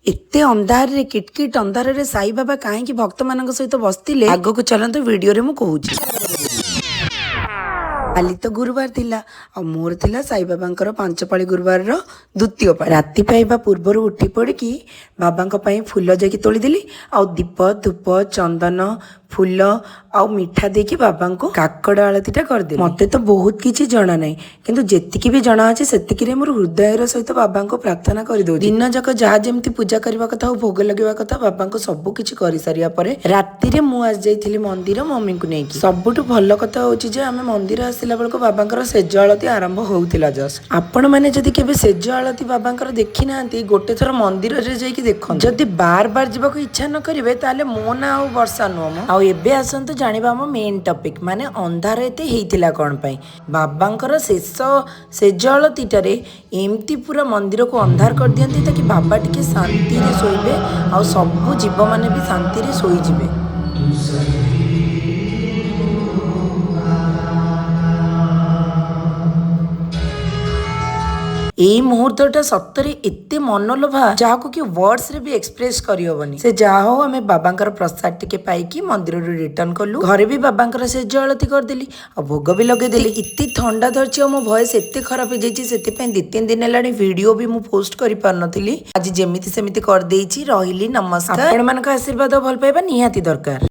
एते अंधार रे किटकिट अंधार रे साई बाबा कहीं भक्त मान सहित बसते आग को चलते वीडियो रे मु कहूची। काली तो गुरुवार थिला आ मोर थिला साई बाबांकर पांच पाळी गुरुवार रो द्वितीय पाळी। राति पाइबा पूर्वर उठी पड़की बाबांक पई फूल जाकी तोली देली आ दीप धूप चंदन फूल आ मिठा देकी बाबांको काकड़ आलतीटा कर देली। मते तो बहुत किछि जणा नै किंतु जेतिकी भी जणा अछि सेतिकी रे मोर हृदयर सहित बाबांको प्रार्थना कर दो। दिन जक जहा जेमती पूजा करबा कथा और भोग लगेबा कथा बाबांको सब किछि करि सारिया परे राति रे मु आज जाइथिली मंदिर मम्मी को नेकी। सबुठु भल कथा होछि जे आमे मंदिर आसिला बेलको बाबांकर सेज आलती आरंभ होउतिला। जस्ट आपण माने जदि केबे सेज आलती बाबांकर देखि नांती गोटे थर मंदिर रे जाइकी देखन। जदि बार बार जीवाको इच्छा न करिवे ताले मो ना आ वर्षा नुह मो आ एबे आसंतु जानिबा हम मेन टॉपिक माने अंधार एते हेइतिला कोन पई। बाबांकर शेष सेज आलतीटारे एमती पूरा मंदिर को अंधार कर दियंती ताकि बाबा टिके शांति रे सोइबे आ सब जीव माने भी शांति रे सोई जिवे। एई मुहूर्तटा सत्तरे एते मनलोभा जाको कि वर्ड्स रे भी एक्सप्रेस करि होबनी। से जा हो हमें बाबांकर प्रसाद टिके पाइकी मंदिर रे रिटर्न कलु। घरे भी बाबांकर से जळती कर देली आ भोग भी लगे देली। इत्ती ठंडा धरछि मो वॉइस एते खराब हो जाइछि सेते पय 2-3 दिन हेलानी वीडियो भी मु पोस्ट करि पार नथिली। आज जेमिति सेमिति कर देइछि रहिली। नमस्कार। आपण मानक आशीर्वाद भल पाइबा निहाती दरकार।